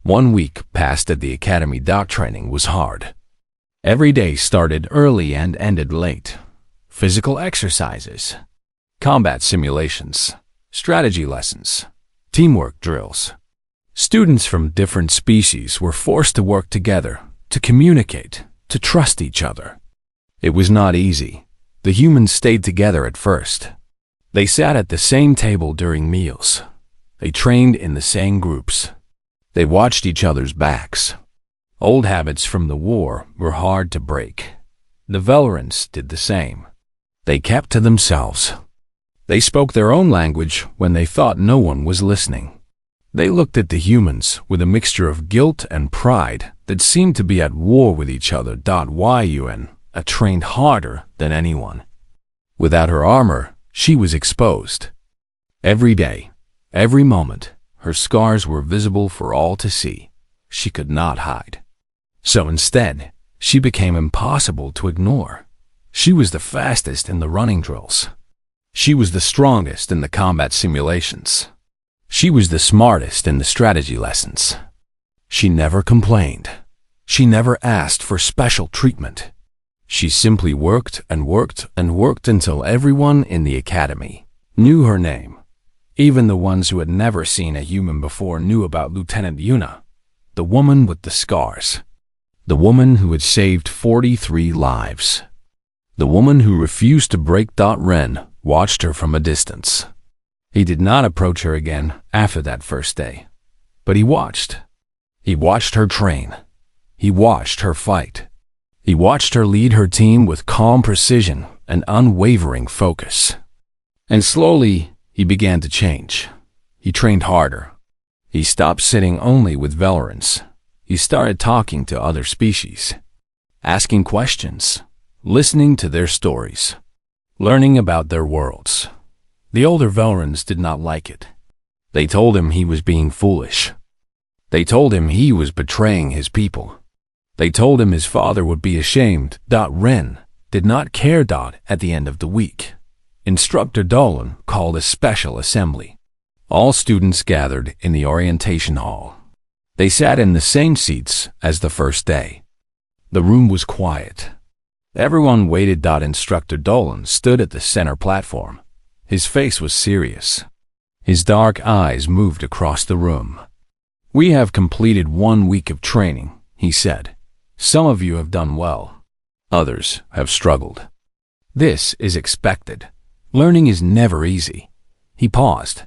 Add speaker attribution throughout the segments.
Speaker 1: 1 week passed at the academy. Training was hard. Every day started early and ended late. Physical exercises, combat simulations, strategy lessons, teamwork drills. Students from different species were forced to work together, to communicate, to trust each other. It was not easy. The humans stayed together at first. They sat at the same table during meals. They trained in the same groups. They watched each other's backs. Old habits from the war were hard to break. The Valorants did the same. They kept to themselves. They spoke their own language when they thought no one was listening. They looked at the humans with a mixture of guilt and pride that seemed to be at war with each other. Yun trained harder than anyone. Without her armor, she was exposed. Every day, every moment, her scars were visible for all to see. She could not hide. So instead, she became impossible to ignore. She was the fastest in the running drills. She was the strongest in the combat simulations. She was the smartest in the strategy lessons. She never complained. She never asked for special treatment. She simply worked and worked and worked until everyone in the academy knew her name. Even the ones who had never seen a human before knew about Lieutenant Yuna, the woman with the scars. The woman who had saved 43 lives. The woman who refused to break. Ren watched her from a distance. He did not approach her again after that first day, but he watched. He watched her train. He watched her fight. He watched her lead her team with calm precision and unwavering focus. And slowly, he began to change. He trained harder. He stopped sitting only with Valorants. He started talking to other species, asking questions, listening to their stories, learning about their worlds. The older Valorants did not like it. They told him he was being foolish. They told him he was betraying his people. They told him his father would be ashamed. Ren did not care. At the end of the week, Instructor Dolan called a special assembly. All students gathered in the orientation hall. They sat in the same seats as the first day. The room was quiet. Everyone waited. Instructor Dolan stood at the center platform. His face was serious. His dark eyes moved across the room. "We have completed 1 week of training," he said. "Some of you have done well. Others have struggled. This is expected. Learning is never easy." He paused.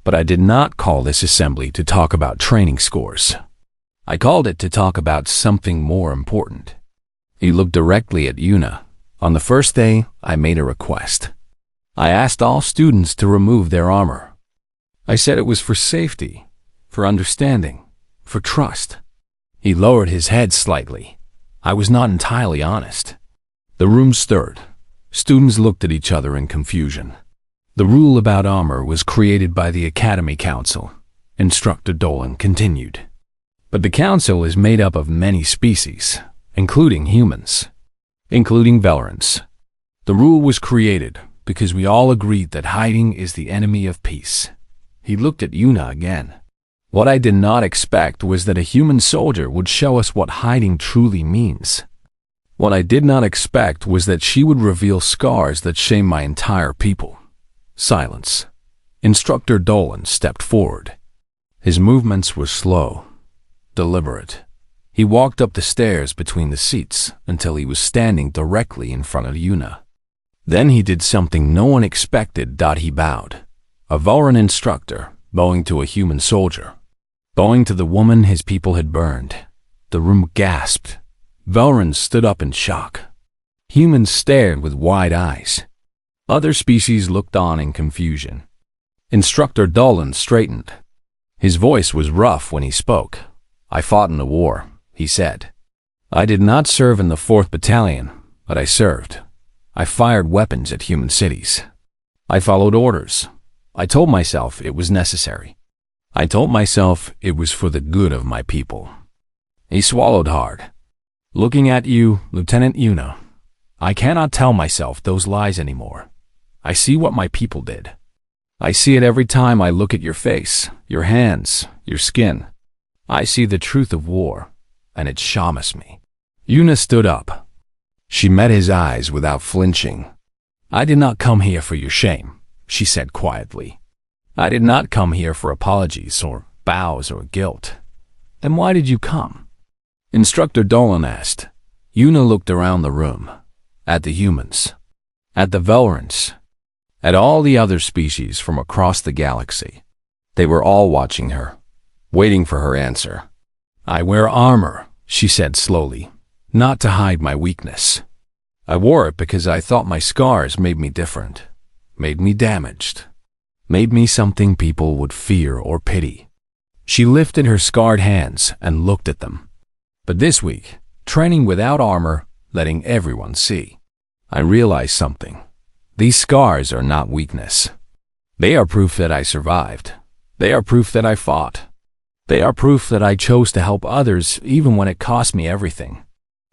Speaker 1: "But I did not call this assembly to talk about training scores. I called it to talk about something more important." He looked directly at Yuna. "On the first day, I made a request. I asked all students to remove their armor. I said it was for safety, for understanding, for trust." He lowered his head slightly. "I was not entirely honest." The room stirred. Students looked at each other in confusion. "The rule about armor was created by the Academy Council," Instructor Dolan continued. "But the council is made up of many species, including humans, including Valorants. The rule was created because we all agreed that hiding is the enemy of peace." He looked at Yuna again. "What I did not expect was that a human soldier would show us what hiding truly means. What I did not expect was that she would reveal scars that shame my entire people." Silence. Instructor Dolan stepped forward. His movements were slow, deliberate. He walked up the stairs between the seats until he was standing directly in front of Yuna. Then he did something no one expected. He bowed. A Valorant instructor bowing to a human soldier, bowing to the woman his people had burned. The room gasped. Valorants stood up in shock. Humans stared with wide eyes. Other species looked on in confusion. Instructor Dolan straightened. His voice was rough when he spoke. "I fought in the war," he said. "I did not serve in the 4th Battalion, but I served. I fired weapons at human cities. I followed orders. I told myself it was necessary. I told myself it was for the good of my people." He swallowed hard. "Looking at you, Lieutenant Yuna, I cannot tell myself those lies anymore. I see what my people did. I see it every time I look at your face, your hands, your skin. I see the truth of war, and it shames me." Yuna stood up. She met his eyes without flinching. "I did not come here for your shame," she said quietly. "I did not come here for apologies or bows or guilt." "Then why did you come?" Instructor Dolan asked. Yuna looked around the room, at the humans, at the Velrans, at all the other species from across the galaxy. They were all watching her, waiting for her answer. "I wear armor," she said slowly, "not to hide my weakness. I wore it because I thought my scars made me different, made me damaged, made me something people would fear or pity." She lifted her scarred hands and looked at them. "But this week, training without armor, letting everyone see, I realized something. These scars are not weakness. They are proof that I survived. They are proof that I fought. They are proof that I chose to help others even when it cost me everything."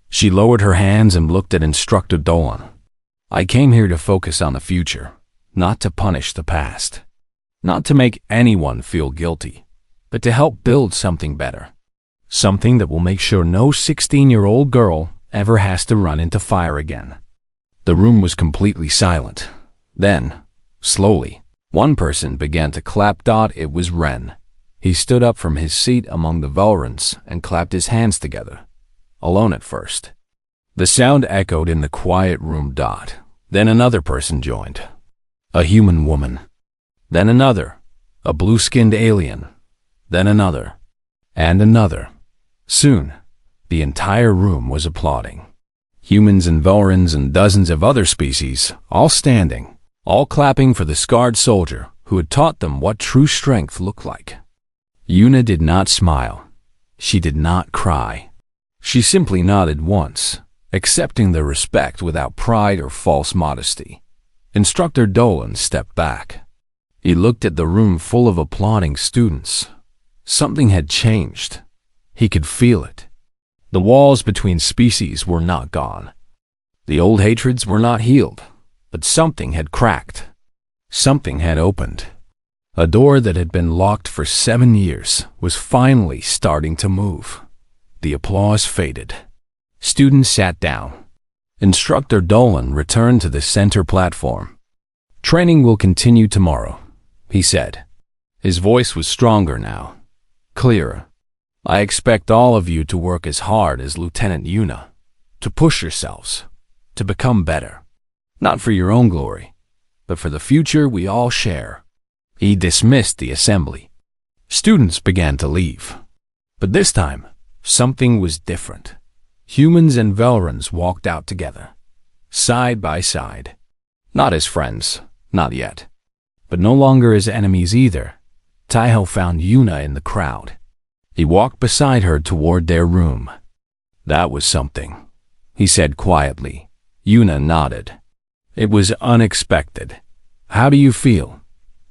Speaker 1: She lowered her hands and looked at Instructor Dolan. "I came here to focus on the future, not to punish the past. Not to make anyone feel guilty, but to help build something better. Something that will make sure no 16-year-old girl ever has to run into fire again." The room was completely silent. Then, slowly, one person began to clap. It was Ren. He stood up from his seat among the Velrans and clapped his hands together, alone at first. The sound echoed in the quiet room. Then another person joined. A human woman. Then another, a blue-skinned alien. Then another, and another. Soon, the entire room was applauding. Humans and Velrans and dozens of other species, all standing, all clapping for the scarred soldier who had taught them what true strength looked like. Yuna did not smile. She did not cry. She simply nodded once, accepting the respect without pride or false modesty. Instructor Dolan stepped back. He looked at the room full of applauding students. Something had changed. He could feel it. The walls between species were not gone. The old hatreds were not healed, but something had cracked. Something had opened. A door that had been locked for 7 years was finally starting to move. The applause faded. Students sat down. Instructor Dolan returned to the center platform. "Training will continue tomorrow," he said. His voice was stronger now, clearer. "I expect all of you to work as hard as Lieutenant Yuna, to push yourselves, to become better. Not for your own glory, but for the future we all share." He dismissed the assembly. Students began to leave. But this time, something was different. Humans and Velrans walked out together, side by side. Not as friends, not yet, but no longer as enemies either. Taiho found Yuna in the crowd. He walked beside her toward their room. "That was something," he said quietly. Yuna nodded. "It was unexpected. How do you feel?"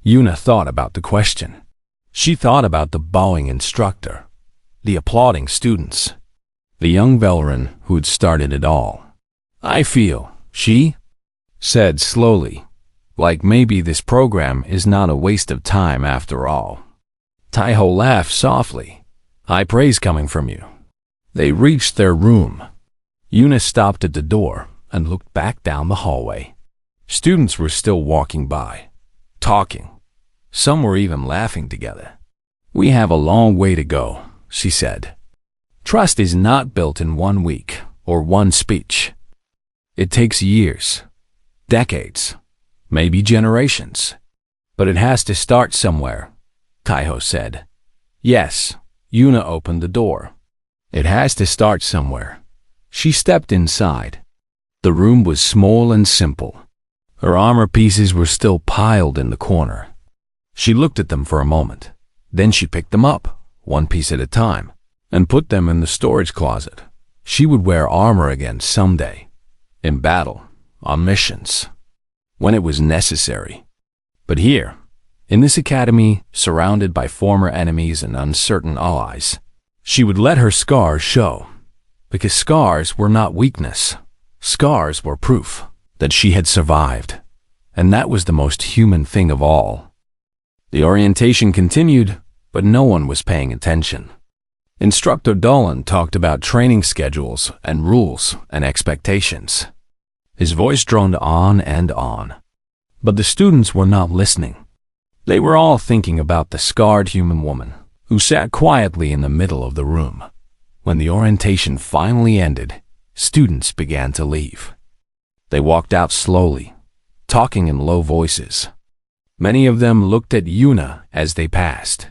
Speaker 1: Yuna thought about the question. She thought about the bowing instructor, the applauding students, the young Velran who had started it all. "I feel," she said slowly, "like maybe this program is not a waste of time after all." Taiho laughed softly. "High praise coming from you." They reached their room. Yuna stopped at the door and looked back down the hallway. Students were still walking by, talking. Some were even laughing together. "We have a long way to go," she said. "Trust is not built in 1 week or one speech. It takes years, decades, maybe generations. But it has to start somewhere," Taiho said. "Yes." Yuna opened the door. "It has to start somewhere." She stepped inside. The room was small and simple. Her armor pieces were still piled in the corner. She looked at them for a moment. Then she picked them up, one piece at a time, and put them in the storage closet. She would wear armor again someday, in battle, on missions, when it was necessary. But here, in this academy, surrounded by former enemies and uncertain allies, she would let her scars show, because scars were not weakness. Scars were proof that she had survived, and that was the most human thing of all. The orientation continued, but no one was paying attention. Instructor Dolan talked about training schedules and rules and expectations. His voice droned on and on. But the students were not listening. They were all thinking about the scarred human woman who sat quietly in the middle of the room. When the orientation finally ended, students began to leave. They walked out slowly, talking in low voices. Many of them looked at Yuna as they passed.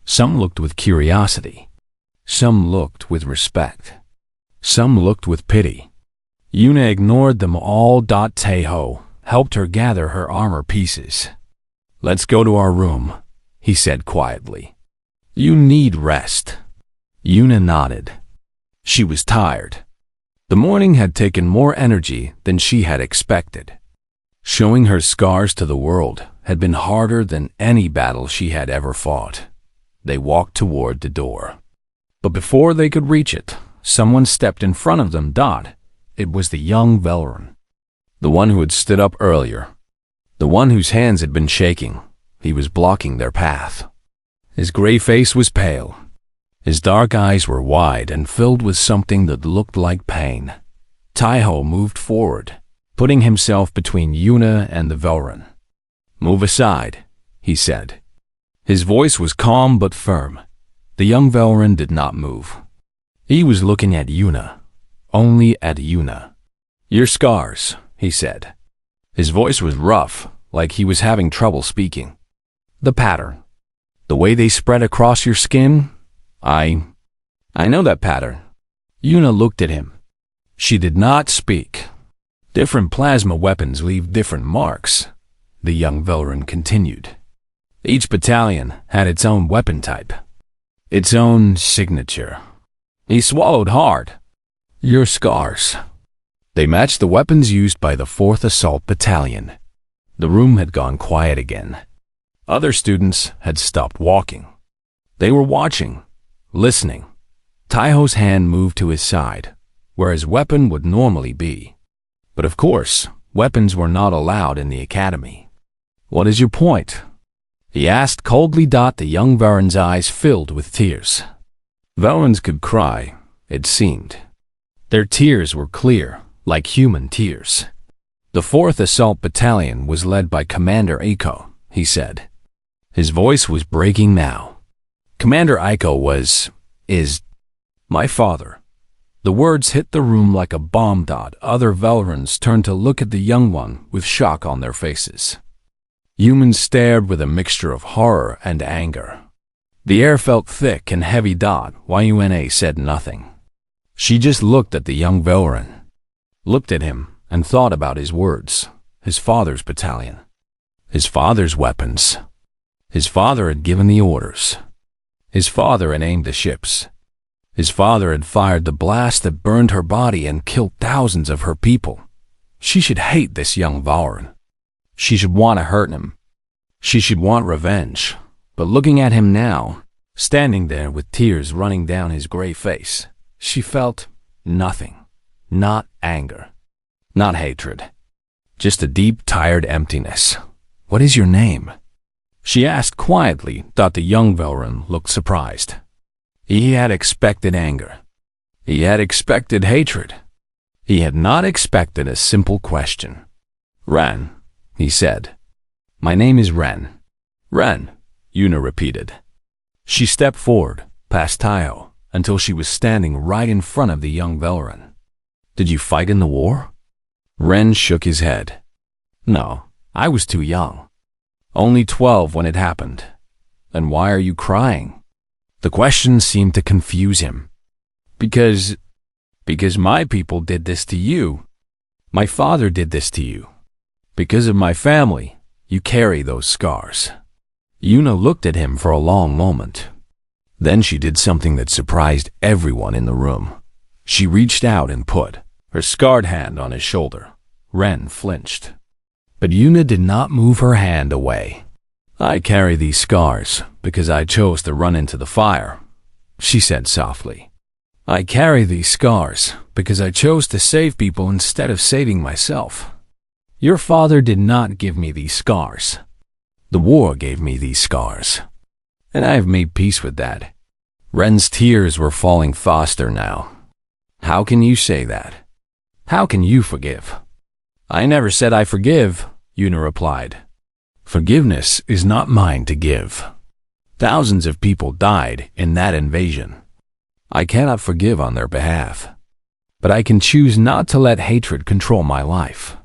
Speaker 1: Some looked with curiosity. Some looked with respect. Some looked with pity. Yuna ignored them all. Taeho helped her gather her armor pieces. "Let's go to our room," he said quietly. "You need rest." Yuna nodded. She was tired. The morning had taken more energy than she had expected. Showing her scars to the world had been harder than any battle she had ever fought. They walked toward the door. But before they could reach it, someone stepped in front of them. It was the young Velrun, the one who had stood up earlier, the one whose hands had been shaking. He was blocking their path. His gray face was pale. His dark eyes were wide and filled with something that looked like pain. Taeho moved forward, putting himself between Yuna and the Velrun. "Move aside," he said. His voice was calm but firm. The young Velrun did not move. He was looking at Yuna, only at Yuna. "Your scars," he said. His voice was rough, like he was having trouble speaking. "The pattern. The way they spread across your skin, I know that pattern." Yuna looked at him. She did not speak. "Different plasma weapons leave different marks," the young Velrun continued. "Each battalion had its own weapon type, its own signature." He swallowed hard. "Your scars. They matched the weapons used by the 4th Assault Battalion." The room had gone quiet again. Other students had stopped walking. They were watching, listening. Taeho's hand moved to his side, where his weapon would normally be. But of course, weapons were not allowed in the academy. "What is your point?" he asked coldly. The young Velrun's eyes filled with tears. Velruns could cry, it seemed. Their tears were clear, like human tears. "The 4th Assault Battalion was led by Commander Aiko," he said. His voice was breaking now. "Commander Aiko is my father." The words hit the room like a bomb. Other Velruns turned to look at the young one with shock on their faces. Humans stared with a mixture of horror and anger. The air felt thick and heavy. Yuna said nothing. She just looked at the young Velrun, looked at him, and thought about his words. His father's battalion. His father's weapons. His father had given the orders. His father had aimed the ships. His father had fired the blast that burned her body and killed thousands of her people. She should hate this young Velrun. She should want to hurt him. She should want revenge. But looking at him now, standing there with tears running down his gray face, she felt nothing. Not anger. Not hatred. Just a deep, tired emptiness. "What is your name?" she asked quietly. The young Velrun looked surprised. He had expected anger. He had expected hatred. He had not expected a simple question. "Ren," he said. "My name is Ren." "Ren," Yuna repeated. She stepped forward, past Taeho, until she was standing right in front of the young Velrun. "Did you fight in the war?" Ren shook his head. "No, I was too young. Only 12 when it happened." "Then why are you crying?" The question seemed to confuse him. Because my people did this to you. My father did this to you. Because of my family, you carry those scars." Yuna looked at him for a long moment. Then she did something that surprised everyone in the room. She reached out and put her scarred hand on his shoulder. Ren flinched. But Yuna did not move her hand away. "I carry these scars because I chose to run into the fire," she said softly. "I carry these scars because I chose to save people instead of saving myself. Your father did not give me these scars. The war gave me these scars. And I have made peace with that." Ren's tears were falling faster now. How can you say that? How can you forgive? I never said I forgive, Yuna replied. Forgiveness is not mine to give. Thousands of people died in that invasion. I cannot forgive on their behalf. But I can choose not to let hatred control my life.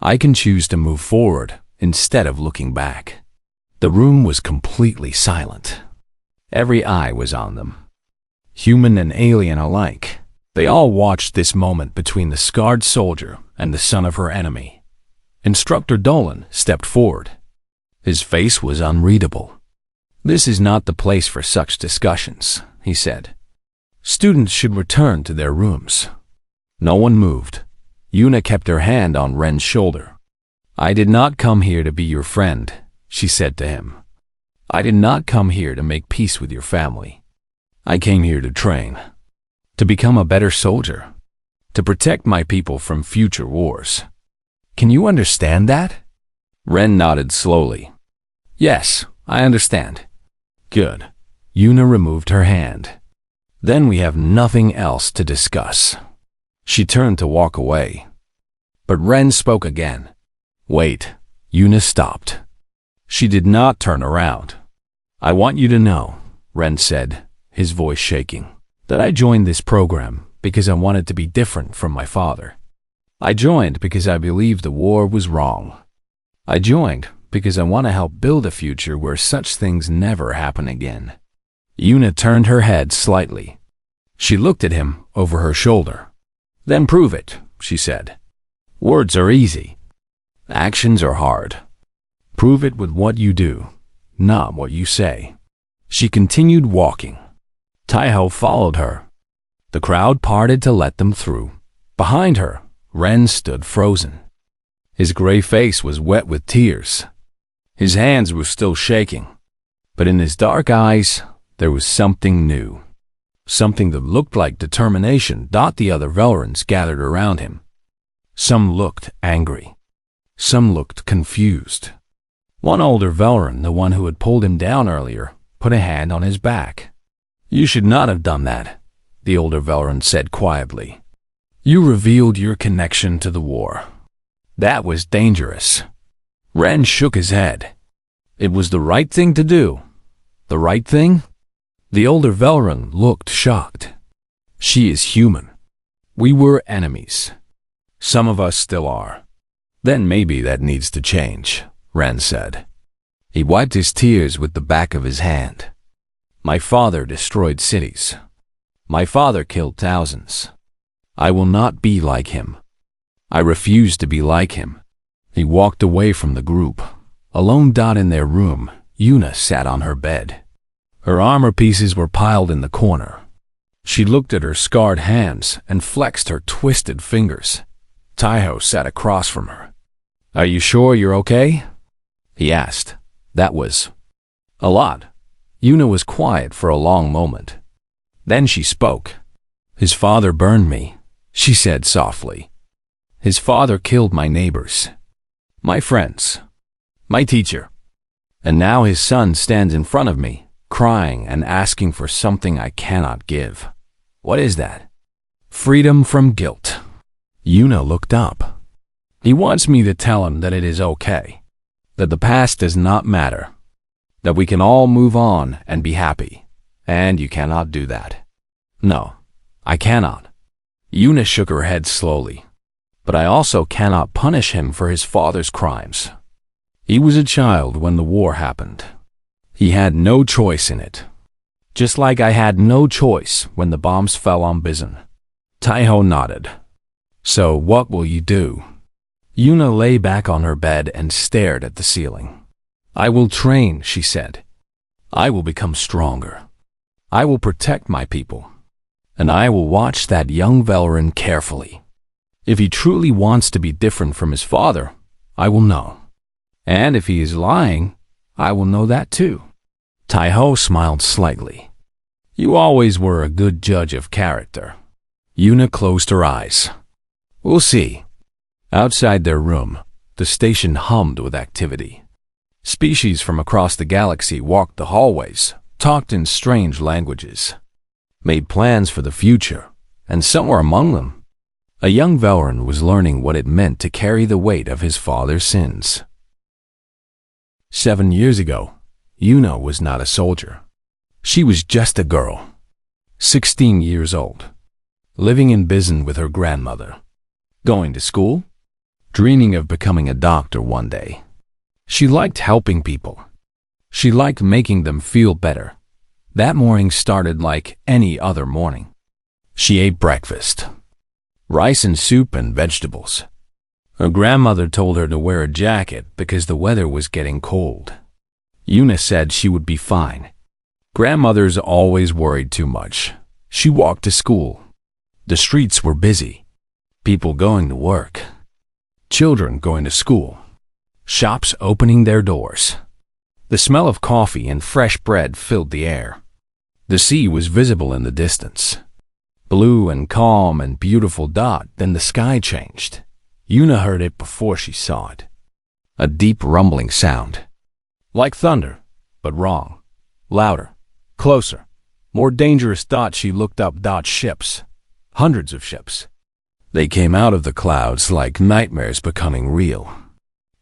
Speaker 1: I can choose to move forward instead of looking back. The room was completely silent. Every eye was on them. Human and alien alike. They all watched this moment between the scarred soldier and the son of her enemy. Instructor Dolan stepped forward. His face was unreadable. This is not the place for such discussions, he said. Students should return to their rooms. No one moved. Yuna kept her hand on Ren's shoulder. I did not come here to be your friend, she said to him. I did not come here to make peace with your family. I came here to train, to become a better soldier, to protect my people from future wars. Can you understand that? Ren nodded slowly. Yes, I understand. Good. Yuna removed her hand. Then we have nothing else to discuss. She turned to walk away. But Ren spoke again. Wait. Yuna stopped. She did not turn around. I want you to know, Ren said, his voice shaking, that I joined this program because I wanted to be different from my father. I joined because I believed the war was wrong. I joined because I want to help build a future where such things never happen again. Yuna turned her head slightly. She looked at him over her shoulder. Then prove it, she said. Words are easy. Actions are hard. Prove it with what you do, not what you say. She continued walking. Taiho followed her. The crowd parted to let them through. Behind her, Ren stood frozen. His gray face was wet with tears. His hands were still shaking, but in his dark eyes, there was something new. Something that looked like determination. The other Velrans gathered around him. Some looked angry. Some looked confused. One older Velran, the one who had pulled him down earlier, put a hand on his back. You should not have done that, the older Velran said quietly. You revealed your connection to the war. That was dangerous. Ren shook his head. It was the right thing to do. The right thing? The older Velran looked shocked. She is human. We were enemies. Some of us still are. Then maybe that needs to change, Ren said. He wiped his tears with the back of his hand. My father destroyed cities. My father killed thousands. I will not be like him. I refuse to be like him. He walked away from the group. Alone. In their room, Yuna sat on her bed. Her armor pieces were piled in the corner. She looked at her scarred hands and flexed her twisted fingers. Taiho sat across from her. Are you sure you're okay? He asked. That was a lot. Yuna was quiet for a long moment. Then she spoke. His father burned me, she said softly. His father killed my neighbors, my friends, my teacher. And now his son stands in front of me, crying and asking for something I cannot give. What is that? Freedom from guilt. Yuna looked up. He wants me to tell him that it is okay, that the past does not matter, that we can all move on and be happy. And you cannot do that. No, I cannot. Yuna shook her head slowly. But I also cannot punish him for his father's crimes. He was a child when the war happened. He had no choice in it. Just like I had no choice when the bombs fell on Bizon. Taiho nodded. So what will you do? Yuna lay back on her bed and stared at the ceiling. I will train, she said. I will become stronger. I will protect my people. And I will watch that young Velran carefully. If he truly wants to be different from his father, I will know. And if he is lying, I will know that too. Taiho smiled slightly. You always were a good judge of character. Yuna closed her eyes. We'll see. Outside their room, the station hummed with activity. Species from across the galaxy walked the hallways, talked in strange languages. made plans for the future, and somewhere among them, a young Valoran was learning what it meant to carry the weight of his father's sins. 7 years ago, Yuna was not a soldier. She was just a girl, 16 years old, living in Bizen with her grandmother, going to school, dreaming of becoming a doctor one day. She liked helping people. She liked making them feel better. That morning started like any other morning. She ate breakfast, rice and soup and vegetables. Her grandmother told her to wear a jacket because the weather was getting cold. Yuna said she would be fine. Grandmothers always worried too much. She walked to school. The streets were busy. People going to work. Children going to school. Shops opening their doors. The smell of coffee and fresh bread filled the air. The sea was visible in the distance. Blue and calm and beautiful dot, then the sky changed. Yuna heard it before she saw it. A deep rumbling sound. Like thunder, but wrong. Louder, closer, more dangerous. She looked up. Ships. Hundreds of ships. They came out of the clouds like nightmares becoming real.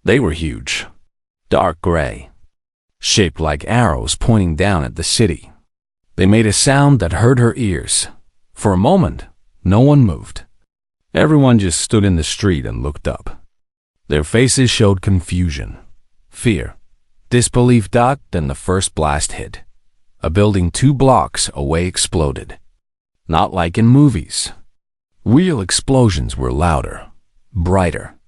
Speaker 1: They were huge, dark gray, shaped like arrows pointing down at the city. They made a sound that hurt her ears. For a moment, no one moved. Everyone just stood in the street and looked up. Their faces showed confusion, fear, disbelief. Then the first blast hit. A building 2 blocks away exploded. Not like in movies. Real explosions were louder, brighter.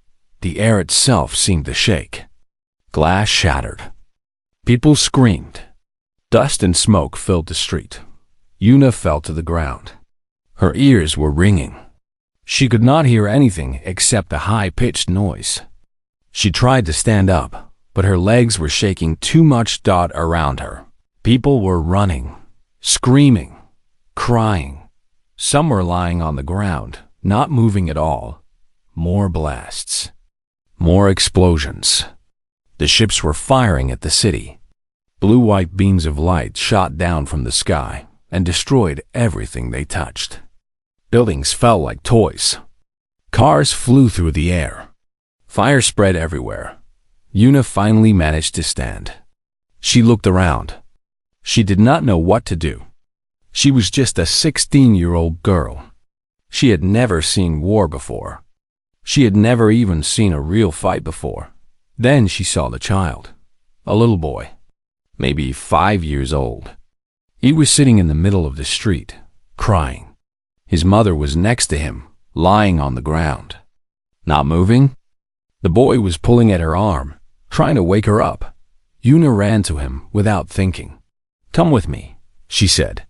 Speaker 1: The air itself seemed to shake. Glass shattered. People screamed. Dust and smoke filled the street. Yuna fell to the ground. Her ears were ringing. She could not hear anything except a high-pitched noise. She tried to stand up, but her legs were shaking too much. Around her, people were running, screaming, crying. Some were lying on the ground, not moving at all. More blasts. More explosions. The ships were firing at the city. Blue-white beams of light shot down from the sky and destroyed everything they touched. Buildings fell like toys. Cars flew through the air. Fire spread everywhere. Yuna finally managed to stand. She looked around. She did not know what to do. She was just a 16-year-old girl. She had never seen war before. She had never even seen a real fight before. Then she saw the child, a little boy, maybe 5 years old. He was sitting in the middle of the street, crying. His mother was next to him, lying on the ground. Not moving? The boy was pulling at her arm, trying to wake her up. Yuna ran to him without thinking. "Come with me," she said.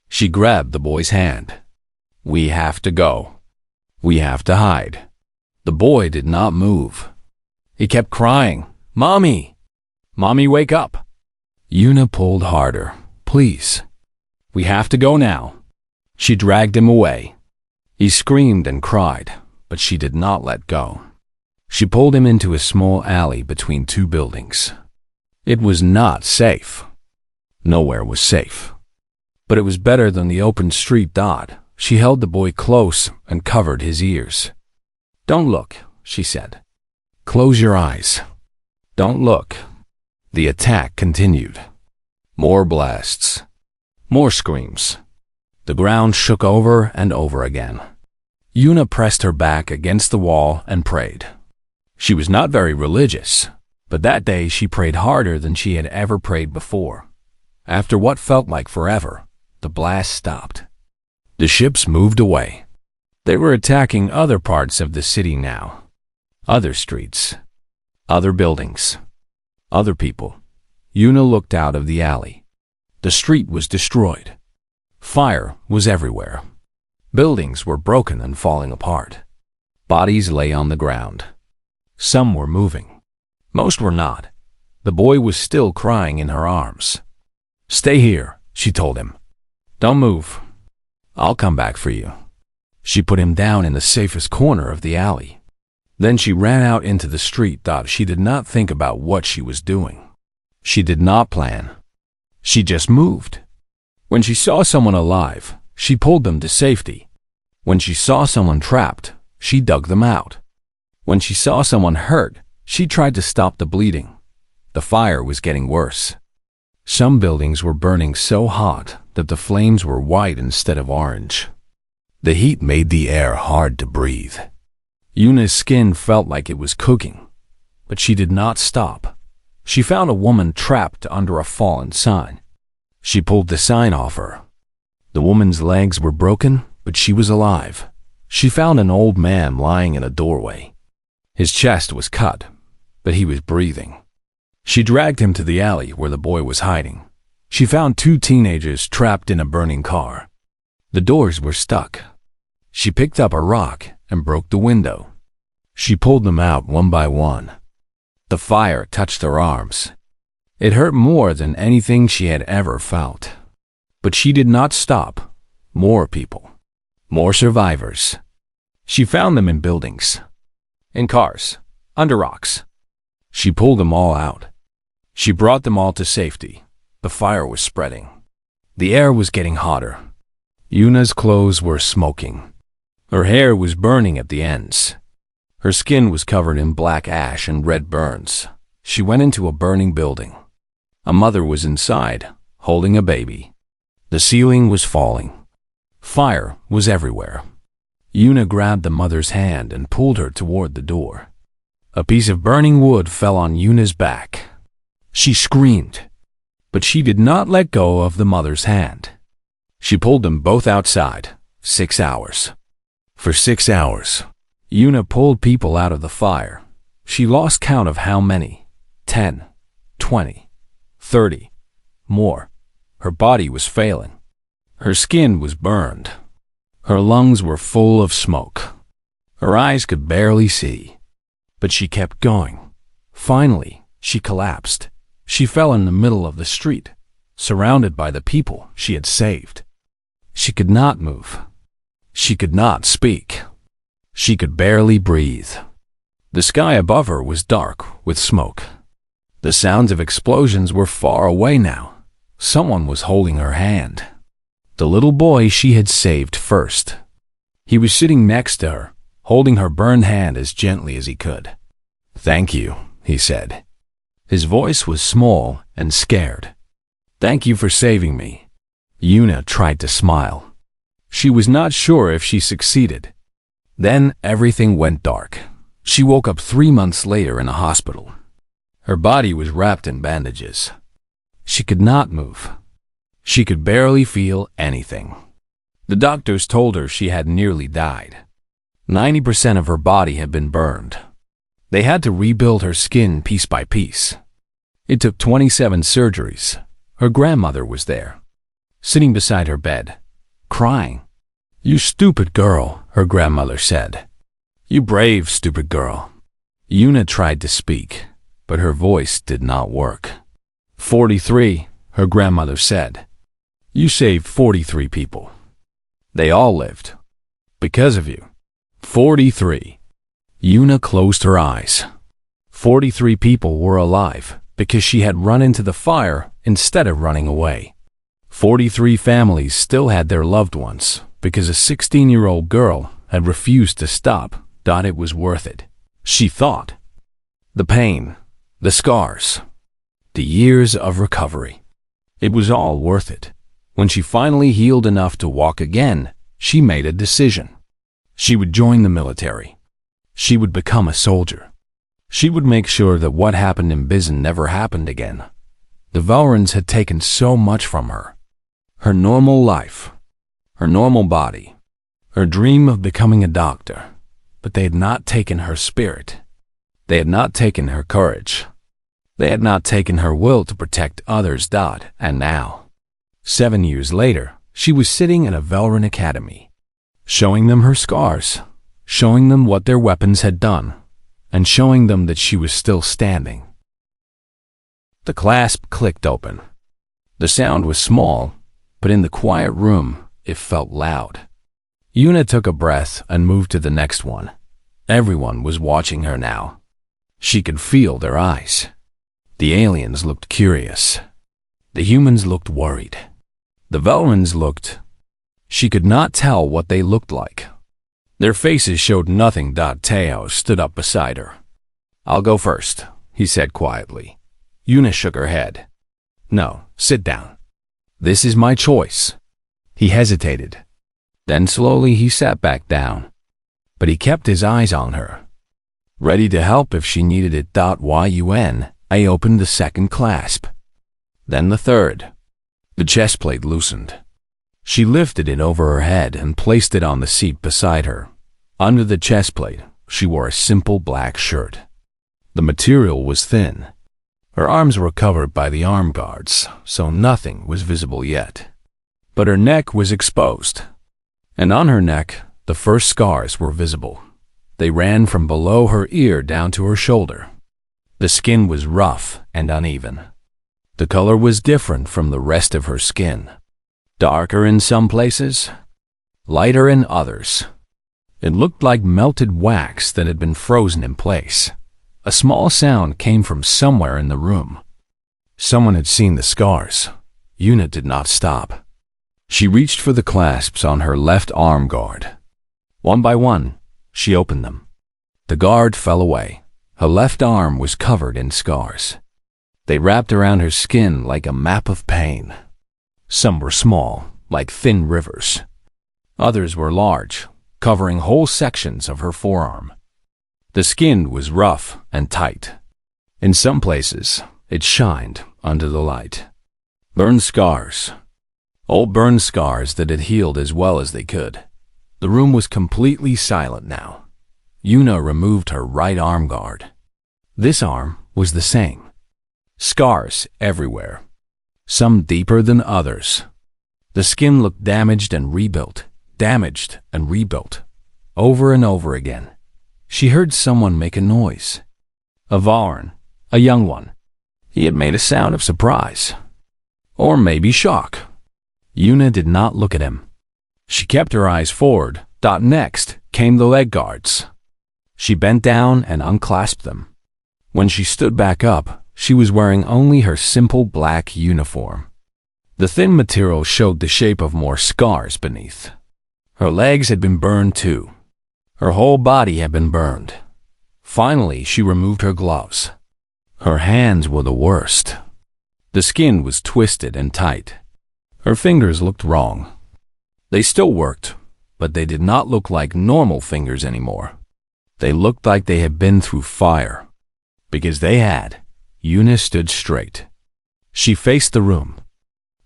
Speaker 1: She grabbed the boy's hand. "We have to go. We have to hide." The boy did not move. He kept crying, "Mommy! Mommy, wake up!" Yuna pulled harder. "Please. We have to go now." She dragged him away. He screamed and cried, but she did not let go. She pulled him into a small alley between 2 buildings. It was not safe. Nowhere was safe. But it was better than the open street. She held the boy close and covered his ears. "Don't look," she said. "Close your eyes. Don't look." The attack continued. More blasts. More screams. The ground shook over and over again. Yuna pressed her back against the wall and prayed. She was not very religious, but that day she prayed harder than she had ever prayed before. After what felt like forever, the blast stopped. The ships moved away. They were attacking other parts of the city now. Other streets. Other buildings. Other people. Yuna looked out of the alley. The street was destroyed. Fire was everywhere. Buildings were broken and falling apart. Bodies lay on the ground. Some were moving. Most were not. The boy was still crying in her arms. "Stay here," she told him. "Don't move. I'll come back for you." She put him down in the safest corner of the alley. Then she ran out into the street. She did not think about what she was doing. She did not plan. She just moved. When she saw someone alive, She pulled them to safety. When she saw someone trapped, she dug them out. When she saw someone hurt, she tried to stop the bleeding. The fire was getting worse. Some buildings were burning so hot that the flames were white instead of orange. The heat made the air hard to breathe. Yuna's skin felt like it was cooking, but she did not stop. She found a woman trapped under a fallen sign. She pulled the sign off her. The woman's legs were broken, but she was alive. She found an old man lying in a doorway. His chest was cut, but he was breathing. She dragged him to the alley where the boy was hiding. She found 2 teenagers trapped in a burning car. The doors were stuck. She picked up a rock and broke the window. She pulled them out one by one. The fire touched her arms. It hurt more than anything she had ever felt. But she did not stop. More people. More survivors. She found them in buildings. In cars. Under rocks. She pulled them all out. She brought them all to safety. The fire was spreading. The air was getting hotter. Yuna's clothes were smoking. Her hair was burning at the ends. Her skin was covered in black ash and red burns. She went into a burning building. A mother was inside, holding a baby. The ceiling was falling. Fire was everywhere. Yuna grabbed the mother's hand and pulled her toward the door. A piece of burning wood fell on Yuna's back. She screamed, but she did not let go of the mother's hand. She pulled them both outside. 6 hours. For 6 hours, Yuna pulled people out of the fire. She lost count of how many. 10, 20, 30, more. Her body was failing. Her skin was burned. Her lungs were full of smoke. Her eyes could barely see. But she kept going. Finally, she collapsed. She fell in the middle of the street, surrounded by the people she had saved. She could not move. She could not speak. She could barely breathe. The sky above her was dark with smoke. The sounds of explosions were far away now. Someone was holding her hand. The little boy she had saved first. He was sitting next to her, holding her burned hand as gently as he could. "Thank you," he said. His voice was small and scared. "Thank you for saving me." Yuna tried to smile. She was not sure if she succeeded. Then everything went dark. She woke up 3 months later in a hospital. Her body was wrapped in bandages. She could not move. She could barely feel anything. The doctors told her she had nearly died. 90% of her body had been burned. They had to rebuild her skin piece by piece. It took 27 surgeries. Her grandmother was there, sitting beside her bed, crying. "You stupid girl," her grandmother said. "You brave, stupid girl." Yuna tried to speak, but her voice did not work. 43, her grandmother said. "You saved 43 people. They all lived. Because of you." 43. Yuna closed her eyes. 43 people were alive because she had run into the fire instead of running away. 43 families still had their loved ones because a 16-year-old girl had refused to stop, thought it was worth it. She thought. The pain, the scars, the years of recovery. It was all worth it. When she finally healed enough to walk again, she made a decision. She would join the military. She would become a soldier. She would make sure that what happened in Bizen never happened again. The Valorans had taken so much from her. Her normal life, her normal body, her dream of becoming a doctor. But they had not taken her spirit. They had not taken her courage. They had not taken her will to protect others. And now, 7 years later, she was sitting in a Valoran academy, showing them her scars, showing them what their weapons had done, and showing them that she was still standing. The clasp clicked open. The sound was small, but in the quiet room, it felt loud. Yuna took a breath and moved to the next one. Everyone was watching her now. She could feel their eyes. The aliens looked curious. The humans looked worried. The Valorans looked She could not tell what they looked like. Their faces showed nothing. Teo stood up beside her. "I'll go first," he said quietly. Yuna shook her head. "No, sit down. This is my choice." He hesitated. Then slowly he sat back down. But he kept his eyes on her, ready to help if she needed it. I opened the second clasp. Then the third. The chest plate loosened. She lifted it over her head and placed it on the seat beside her. Under the chest plate, she wore a simple black shirt. The material was thin. Her arms were covered by the arm guards, so nothing was visible yet. But her neck was exposed. And on her neck, the first scars were visible. They ran from below her ear down to her shoulder. The skin was rough and uneven. The color was different from the rest of her skin. Darker in some places, lighter in others. It looked like melted wax that had been frozen in place. A small sound came from somewhere in the room. Someone had seen the scars. Yuna did not stop. She reached for the clasps on her left arm guard. One by one, she opened them. The guard fell away. Her left arm was covered in scars. They wrapped around her skin like a map of pain. Some were small, like thin rivers. Others were large, covering whole sections of her forearm. The skin was rough and tight. In some places, it shined under the light. Burned scars. Old burned scars that had healed as well as they could. The room was completely silent now. Yuna removed her right arm guard. This arm was the same. Scars everywhere. Some deeper than others. The skin looked damaged and rebuilt, over and over again. She heard someone make a noise. A Vauren, a young one. He had made a sound of surprise. Or maybe shock. Yuna did not look at him. She kept her eyes forward. Next came the leg guards. She bent down and unclasped them. When she stood back up, she was wearing only her simple black uniform. The thin material showed the shape of more scars beneath. Her legs had been burned too. Her whole body had been burned. Finally, she removed her gloves. Her hands were the worst. The skin was twisted and tight. Her fingers looked wrong. They still worked, but they did not look like normal fingers anymore. They looked like they had been through fire. Because they had. Yuna stood straight. She faced the room.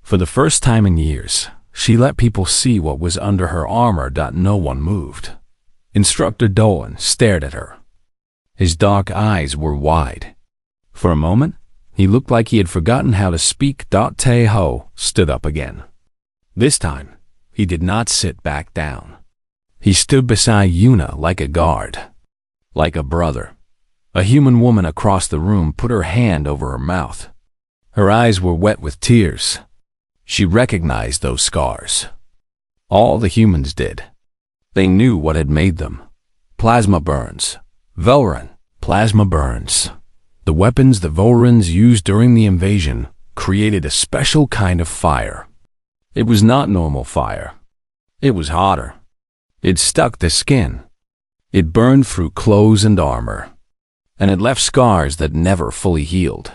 Speaker 1: For the first time in years, she let people see what was under her armor. No one moved. Instructor Dolan stared at her. His dark eyes were wide. For a moment, he looked like he had forgotten how to speak. Taeho stood up again. This time, he did not sit back down. He stood beside Yuna like a guard, like a brother. A human woman across the room put her hand over her mouth. Her eyes were wet with tears. She recognized those scars. All the humans did. They knew what had made them. Plasma burns. Vauren. Plasma burns. The weapons the Vaurens used during the invasion created a special kind of fire. It was not normal fire. It was hotter. It stuck the skin. It burned through clothes and armor. And it left scars that never fully healed.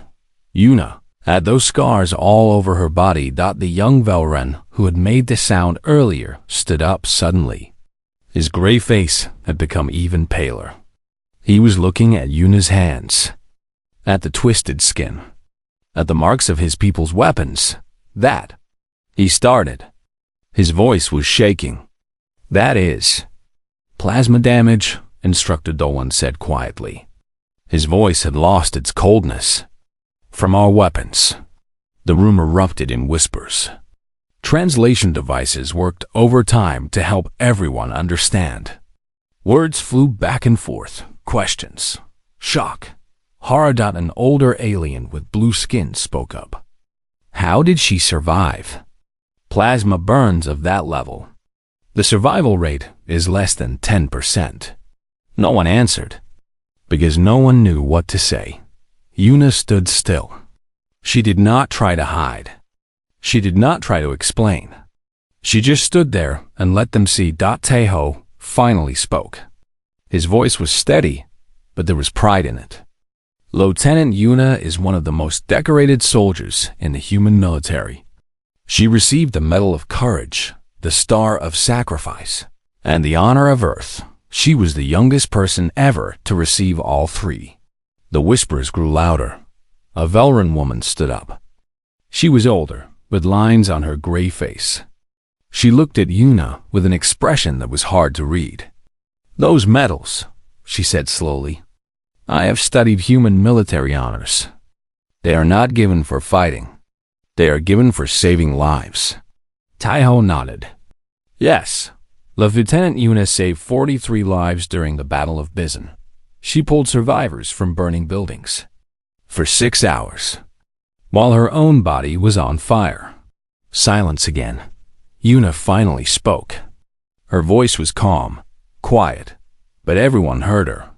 Speaker 1: Yuna had those scars all over her body. The young Vauren who had made the sound earlier stood up suddenly. His gray face had become even paler. He was looking at Yuna's hands, at the twisted skin, at the marks of his people's weapons. He started. His voice was shaking. "That is plasma damage," Instructor Dolan said quietly. His voice had lost its coldness. "From our weapons." The room erupted in whispers. Translation devices worked overtime to help everyone understand. Words flew back and forth, questions, shock. Horror. An older alien with blue skin spoke up. How did she survive? Plasma burns of that level. The survival rate is less than 10%. No one answered, because no one knew what to say. Yuna stood still. She did not try to hide. She did not try to explain. She just stood there and let them see. Taeho finally spoke. His voice was steady, but there was pride in it. Lieutenant Yuna is one of the most decorated soldiers in the human military. She received the Medal of Courage, the Star of Sacrifice, and the Honor of Earth. She was the youngest person ever to receive all three. The whispers grew louder. A Velran woman stood up. She was older, with lines on her gray face. She looked at Yuna with an expression that was hard to read. "Those medals," she said slowly. "I have studied human military honors. They are not given for fighting. They are given for saving lives." Taeho nodded. "Yes, Lieutenant Yuna saved 43 lives during the Battle of Bizen. She pulled survivors from burning buildings for 6 hours, while her own body was on fire." Silence again. Yuna finally spoke. Her voice was calm, quiet, but everyone heard her.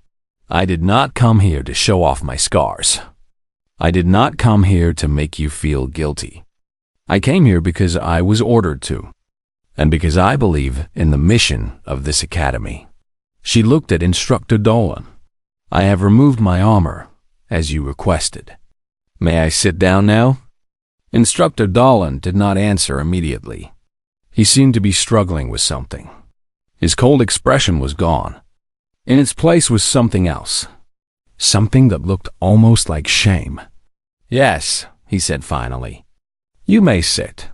Speaker 1: "I did not come here to show off my scars. I did not come here to make you feel guilty. I came here because I was ordered to, and because I believe in the mission of this academy." She looked at Instructor Dolan. "I have removed my armor, as you requested. May I sit down now?" Instructor Dolan did not answer immediately. He seemed to be struggling with something. His cold expression was gone. In its place was something else. Something that looked almost like shame. "Yes," he said finally. "You may sit."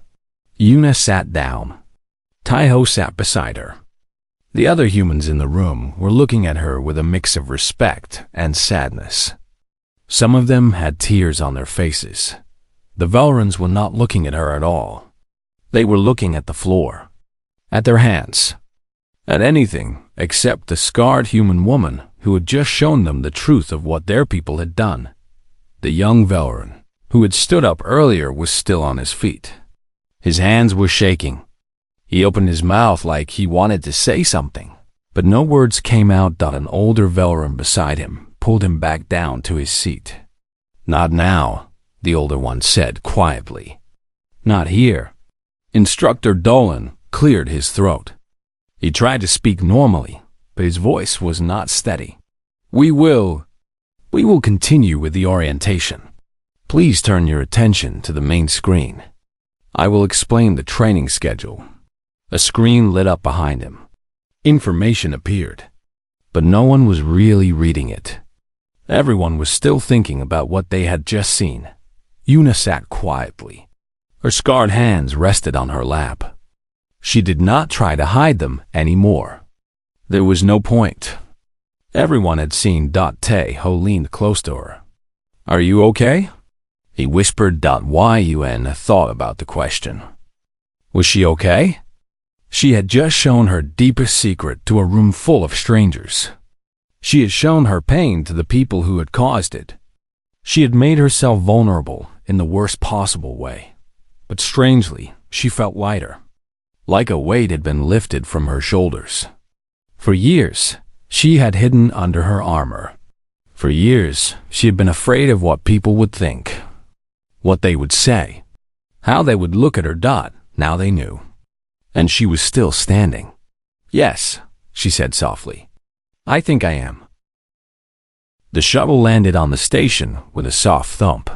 Speaker 1: Yuna sat down. Taeho sat beside her. The other humans in the room were looking at her with a mix of respect and sadness. Some of them had tears on their faces. The Velrans were not looking at her at all. They were looking at the floor, at their hands, at anything except the scarred human woman who had just shown them the truth of what their people had done. The young Velran, who had stood up earlier, was still on his feet. His hands were shaking. He opened his mouth like he wanted to say something, but no words came out. An older Velran beside him pulled him back down to his seat. "Not now," the older one said quietly. "Not here." Instructor Dolan cleared his throat. He tried to speak normally, but his voice was not steady. We will continue with the orientation. Please turn your attention to the main screen. I will explain the training schedule." A screen lit up behind him. Information appeared, but no one was really reading it. Everyone was still thinking about what they had just seen. Yuna sat quietly. Her scarred hands rested on her lap. She did not try to hide them anymore. There was no point. Everyone had seen. Taeho leaned close to her. "Are you okay?" he whispered. Yun thought about the question. Was she okay? She had just shown her deepest secret to a room full of strangers. She had shown her pain to the people who had caused it. She had made herself vulnerable in the worst possible way. But strangely, she felt lighter, like a weight had been lifted from her shoulders. For years, she had hidden under her armor. For years, she had been afraid of what people would think, what they would say, how they would look at her. Now they knew. And she was still standing. "Yes," she said softly. "I think I am." The shuttle landed on the station with a soft thump.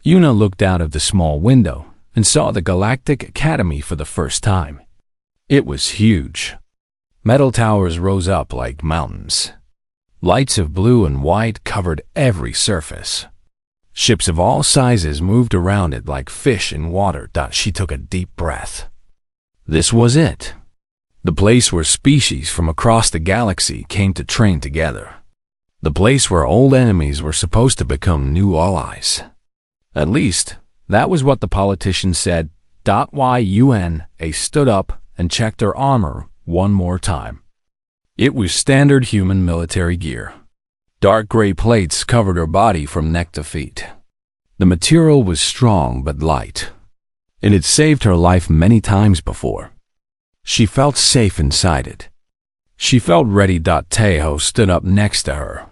Speaker 1: Yuna looked out of the small window and saw the Galactic Academy for the first time. It was huge. Metal towers rose up like mountains. Lights of blue and white covered every surface. Ships of all sizes moved around it like fish in water. She took a deep breath. This was it. The place where species from across the galaxy came to train together. The place where old enemies were supposed to become new allies. At least, that was what the politician said. Yuna stood up and checked her armor one more time. It was standard human military gear. Dark gray plates covered her body from neck to feet. The material was strong but light. It had saved her life many times before. She felt safe inside it. She felt ready. Taeho stood up next to her.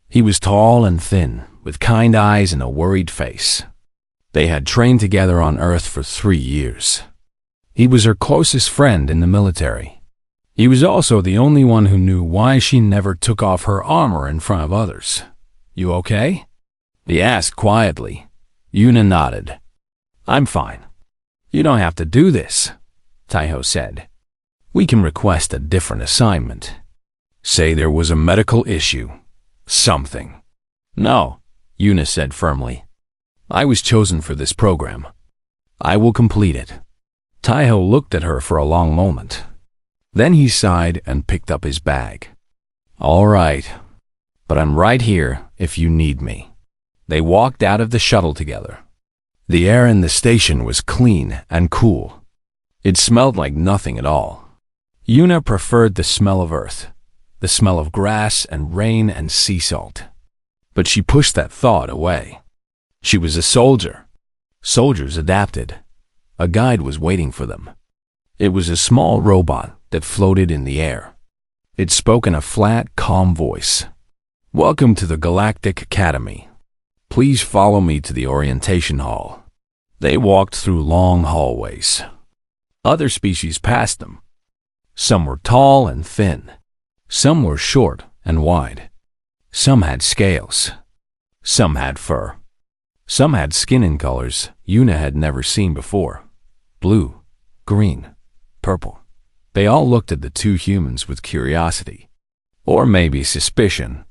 Speaker 1: He was tall and thin, with kind eyes and a worried face. They had trained together on Earth for 3 years. He was her closest friend in the military. He was also the only one who knew why she never took off her armor in front of others. "You okay?" he asked quietly. Yuna nodded. "I'm fine." "You don't have to do this," Taiho said. "We can request a different assignment. Say there was a medical issue. Something." "No," Yuna said firmly. "I was chosen for this program. I will complete it." Taiho looked at her for a long moment. Then he sighed and picked up his bag. "All right, but I'm right here if you need me." They walked out of the shuttle together. The air in the station was clean and cool. It smelled like nothing at all. Yuna preferred the smell of earth, the smell of grass and rain and sea salt. But she pushed that thought away. She was a soldier. Soldiers adapted. A guide was waiting for them. It was a small robot that floated in the air. It spoke in a flat, calm voice. "Welcome to the Galactic Academy. Please follow me to the orientation hall." They walked through long hallways. Other species passed them. Some were tall and thin. Some were short and wide. Some had scales. Some had fur. Some had skin in colors Yuna had never seen before. Blue, green, purple. They all looked at the two humans with curiosity. Or maybe suspicion.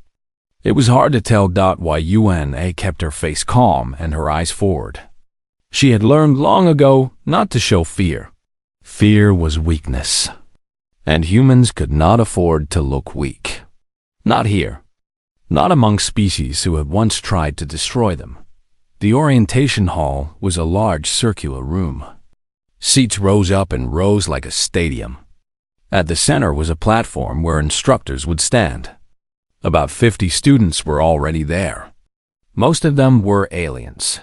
Speaker 1: It was hard to tell why Yuna kept her face calm and her eyes forward. She had learned long ago not to show fear. Fear was weakness. And humans could not afford to look weak. Not here. Not among species who had once tried to destroy them. The orientation hall was a large circular room. Seats rose up in rows like a stadium. At the center was a platform where instructors would stand. About 50 students were already there. Most of them were aliens.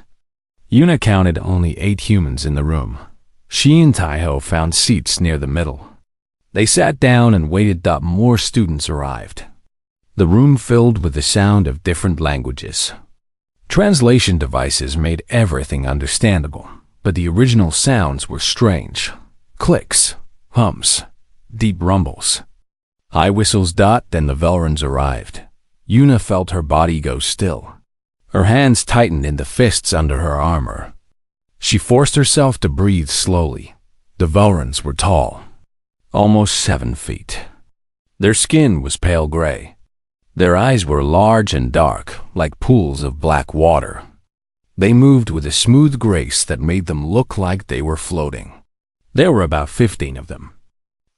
Speaker 1: Yuna counted only 8 humans in the room. She and Taiho found seats near the middle. They sat down and waited till more students arrived. The room filled with the sound of different languages. Translation devices made everything understandable, but the original sounds were strange. Clicks, hums, deep rumbles. High whistles. Then the Velrons arrived. Yuna felt her body go still. Her hands tightened in the fists under her armor. She forced herself to breathe slowly. The Velrons were tall, almost 7 feet. Their skin was pale gray. Their eyes were large and dark, like pools of black water. They moved with a smooth grace that made them look like they were floating. There were about 15 of them.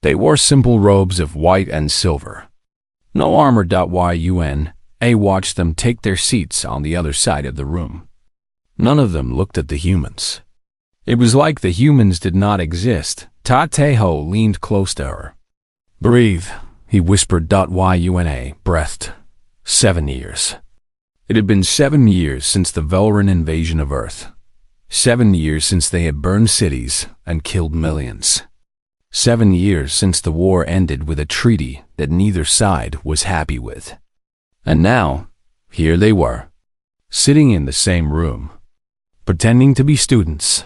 Speaker 1: They wore simple robes of white and silver. No armor. Yuna watched them take their seats on the other side of the room. None of them looked at the humans. It was like the humans did not exist. Taiho leaned close to her. "Breathe," he whispered. Yuna breathed. 7 years. It had been 7 years since the Velron invasion of Earth. 7 years since they had burned cities and killed millions. 7 years since the war ended with a treaty that neither side was happy with. And now, here they were, sitting in the same room, pretending to be students,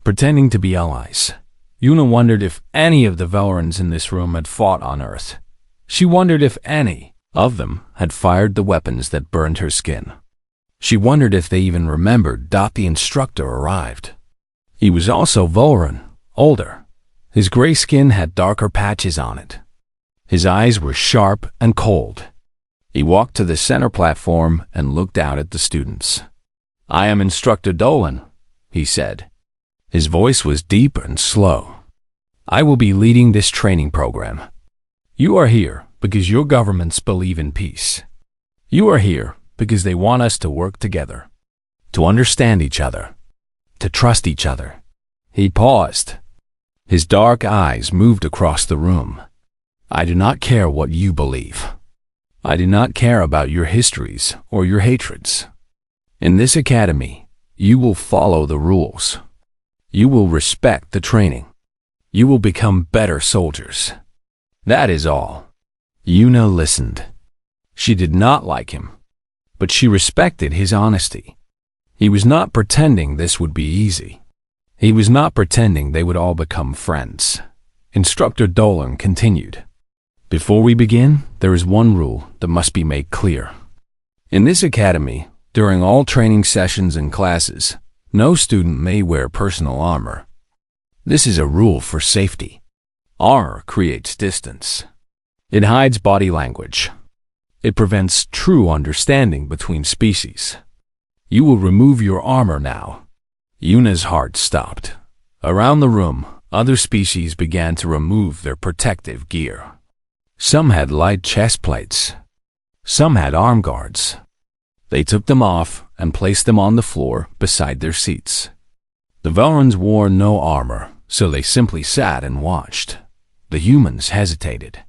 Speaker 1: pretending to be allies. Yuna wondered if any of the Velrons in this room had fought on Earth. She wondered if any of them had fired the weapons that burned her skin. She wondered if they even remembered the instructor arrived. He was also Velron, older. His gray skin had darker patches on it. His eyes were sharp and cold. He walked to the center platform and looked out at the students. "I am Instructor Dolan," he said. His voice was deep and slow. "I will be leading this training program. You are here because your governments believe in peace. You are here because they want us to work together, to understand each other, to trust each other." He paused. His dark eyes moved across the room. "I do not care what you believe. I do not care about your histories or your hatreds. In this academy, you will follow the rules. You will respect the training. You will become better soldiers. That is all." Yuna listened. She did not like him, but she respected his honesty. He was not pretending this would be easy. He was not pretending they would all become friends. Instructor Dolan continued. Before we begin, there is one rule that must be made clear. In this academy, during all training sessions and classes, no student may wear personal armor. This is a rule for safety. Armor creates distance. It hides body language. It prevents true understanding between species. You will remove your armor now. Yuna's heart stopped. Around the room, other species began to remove their protective gear. Some had light chest plates. Some had arm guards. They took them off and placed them on the floor beside their seats. The Velrans wore no armor, so they simply sat and watched. The humans hesitated.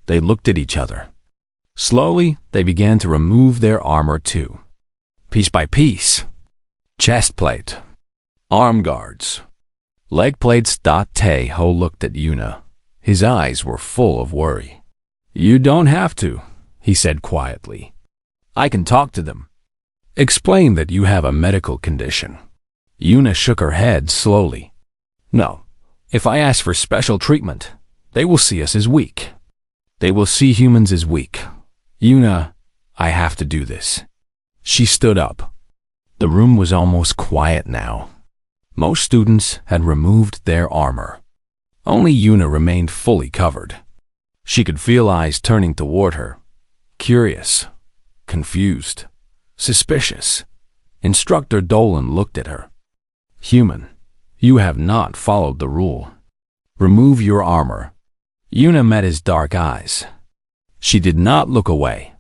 Speaker 1: They looked at each other. Slowly, they began to remove their armor too. Piece by piece. Chest plate. Arm guards. Leg plates. Taeho looked at Yuna. His eyes were full of worry. You don't have to, he said quietly. I can talk to them. Explain that you have a medical condition. Yuna shook her head slowly. No, if I ask for special treatment, they will see us as weak. They will see humans as weak. Yuna, I have to do this. She stood up. The room was almost quiet now. Most students had removed their armor. Only Yuna remained fully covered. She could feel eyes turning toward her. Curious, confused, suspicious. Instructor Dolan looked at her. Human, you have not followed the rule. Remove your armor. Yuna met his dark eyes. She did not look away.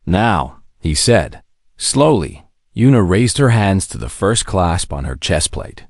Speaker 1: Now, he said. Slowly, Yuna raised her hands to the first clasp on her chest plate.